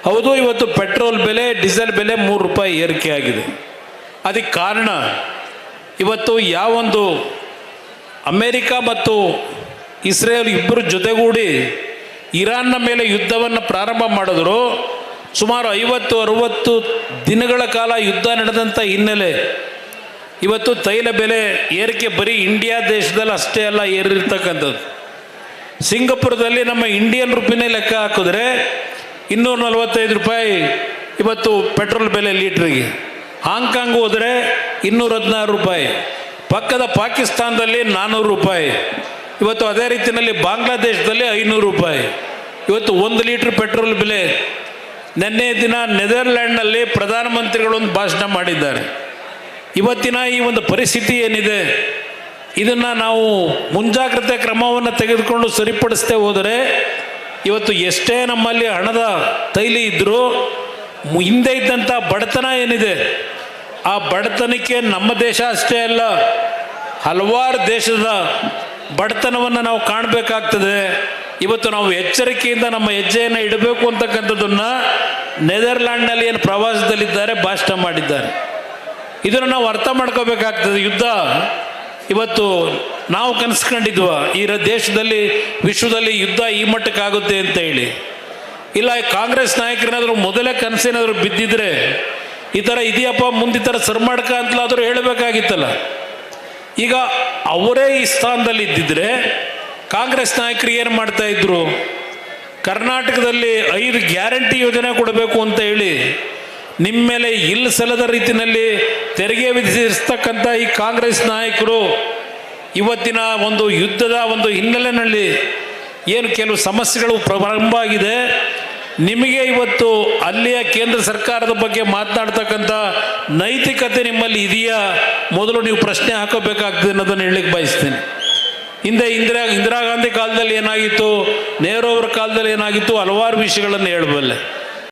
ಹೌದು, ಇವತ್ತು ಪೆಟ್ರೋಲ್ ಬೆಲೆ, ಡೀಸೆಲ್ ಬೆಲೆ 3 ರೂಪಾಯಿ ಏರಿಕೆ ಆಗಿದೆ. ಅದಕ್ಕೆ ಕಾರಣ ಇವತ್ತು ಯಾವೊಂದು ಅಮೇರಿಕ ಮತ್ತು ಇಸ್ರೇಲ್ ಇಬ್ಬರು ಜೊತೆಗೂಡಿ ಇರಾನ್ನ ಮೇಲೆ ಯುದ್ಧವನ್ನು ಪ್ರಾರಂಭ ಮಾಡಿದ್ರು. ಸುಮಾರು 50-60 ದಿನಗಳ ಕಾಲ ಯುದ್ಧ ನಡೆದಂಥ ಹಿನ್ನೆಲೆ ಇವತ್ತು ತೈಲ ಬೆಲೆ ಏರಿಕೆ ಬರೀ ಇಂಡಿಯಾ ದೇಶದಲ್ಲಿ ಅಷ್ಟೇ ಅಲ್ಲ ಏರಿರ್ತಕ್ಕಂಥದ್ದು. ಸಿಂಗಪುರದಲ್ಲಿ ನಮ್ಮ ಇಂಡಿಯನ್ ರುಪಿನೇ ಲೆಕ್ಕ ಹಾಕಿದ್ರೆ 245 ರೂಪಾಯಿ ಇವತ್ತು ಪೆಟ್ರೋಲ್ ಬೆಲೆ ಲೀಟ್ರಿಗೆ. ಹಾಂಗ್ಕಾಂಗ್ ಹೋದರೆ 216 ರೂಪಾಯಿ. ಪಕ್ಕದ ಪಾಕಿಸ್ತಾನದಲ್ಲಿ 400 ರೂಪಾಯಿ. ಇವತ್ತು ಅದೇ ರೀತಿಯಲ್ಲಿ ಬಾಂಗ್ಲಾದೇಶದಲ್ಲಿ 500 ರೂಪಾಯಿ. ಇವತ್ತು 1 ಲೀಟ್ರ್ ಪೆಟ್ರೋಲ್ ಬೆಲೆ. ನಿನ್ನೆ ದಿನ ನೆದರ್ಲ್ಯಾಂಡ್ನಲ್ಲಿ ಪ್ರಧಾನಮಂತ್ರಿಗಳೊಂದು ಭಾಷಣ ಮಾಡಿದ್ದಾರೆ. ಇವತ್ತಿನ ಈ ಒಂದು ಪರಿಸ್ಥಿತಿ ಏನಿದೆ ಇದನ್ನು ನಾವು ಮುಂಜಾಗ್ರತೆ ಕ್ರಮವನ್ನು ತೆಗೆದುಕೊಂಡು ಸರಿಪಡಿಸದೆ ಹೋದರೆ ಇವತ್ತು ಎಷ್ಟೇ ನಮ್ಮಲ್ಲಿ ಹಣದ ತೈಲಿ ಇದ್ದರೂ ಹಿಂದೆ ಇದ್ದಂಥ ಬಡತನ ಏನಿದೆ ಆ ಬಡತನಕ್ಕೆ ನಮ್ಮ ದೇಶ ಅಷ್ಟೇ ಅಲ್ಲ ಹಲವಾರು ದೇಶದ ಬಡತನವನ್ನು ನಾವು ಕಾಣಬೇಕಾಗ್ತದೆ. ಇವತ್ತು ನಾವು ಎಚ್ಚರಿಕೆಯಿಂದ ನಮ್ಮ ಹೆಜ್ಜೆಯನ್ನು ಇಡಬೇಕು ಅಂತಕ್ಕಂಥದ್ದನ್ನು ನೆದರ್ಲ್ಯಾಂಡ್ನಲ್ಲಿ ಏನು ಪ್ರವಾಸದಲ್ಲಿದ್ದಾರೆ ಭಾಷಣ ಮಾಡಿದ್ದಾರೆ. ಇದನ್ನು ನಾವು ಅರ್ಥ ಮಾಡ್ಕೋಬೇಕಾಗ್ತದೆ. ಯುದ್ಧ ಇವತ್ತು ನಾವು ಕನಸ್ಕೊಂಡಿದ್ವ ಈ ದೇಶದಲ್ಲಿ ವಿಶ್ವದಲ್ಲಿ ಯುದ್ಧ ಈ ಮಟ್ಟಕ್ಕಾಗುತ್ತೆ ಅಂತ ಹೇಳಿ? ಇಲ್ಲ, ಕಾಂಗ್ರೆಸ್ ನಾಯಕರೇನಾದರೂ ಮೊದಲೇ ಕನಸೇನಾದರೂ ಬಿದ್ದಿದ್ರೆ ಈ ಥರ ಇದೆಯಪ್ಪ ಮುಂದೆ ಈ ಥರ ಸರ್ಮಾಡ್ಕ ಅಂತಲಾದರೂ ಹೇಳಬೇಕಾಗಿತ್ತಲ್ಲ. ಈಗ ಅವರೇ ಈ ಸ್ಥಾನದಲ್ಲಿ ಇದ್ದಿದ್ರೆ ಕಾಂಗ್ರೆಸ್ ನಾಯಕರು ಏನು ಮಾಡ್ತಾ ಇದ್ರು? ಕರ್ನಾಟಕದಲ್ಲಿ 5 ಗ್ಯಾರಂಟಿ ಯೋಜನೆ ಕೊಡಬೇಕು ಅಂತ ಹೇಳಿ ನಿಮ್ಮ ಮೇಲೆ ಇಲ್ಲ ಸಲ್ಲದ ರೀತಿಯಲ್ಲಿ ತೆರಿಗೆ ವಿಧಿಸಿರ್ತಕ್ಕಂಥ ಈ ಕಾಂಗ್ರೆಸ್ ನಾಯಕರು ಇವತ್ತಿನ ಒಂದು ಯುದ್ಧದ ಒಂದು ಹಿನ್ನೆಲೆಯಲ್ಲಿ ಏನು ಕೆಲವು ಸಮಸ್ಯೆಗಳು ಪ್ರಾರಂಭ ಆಗಿದೆ. ನಿಮಗೆ ಇವತ್ತು ಅಲ್ಲಿಯ ಕೇಂದ್ರ ಸರ್ಕಾರದ ಬಗ್ಗೆ ಮಾತನಾಡ್ತಕ್ಕಂಥ ನೈತಿಕತೆ ನಿಮ್ಮಲ್ಲಿ ಇದೆಯಾ? ಮೊದಲು ನೀವು ಪ್ರಶ್ನೆ ಹಾಕೋಬೇಕಾಗ್ತದೆ ಅನ್ನೋದನ್ನು ಹೇಳಲಿಕ್ಕೆ ಬಯಸ್ತೀನಿ. ಹಿಂದೆ ಇಂದಿರಾ ಗಾಂಧಿ ಕಾಲದಲ್ಲಿ ಏನಾಗಿತ್ತು, ನೆಹರು ಅವರ ಕಾಲದಲ್ಲಿ ಏನಾಗಿತ್ತು, ಹಲವಾರು ವಿಷಯಗಳನ್ನು ಹೇಳಬಲ್ಲೆ.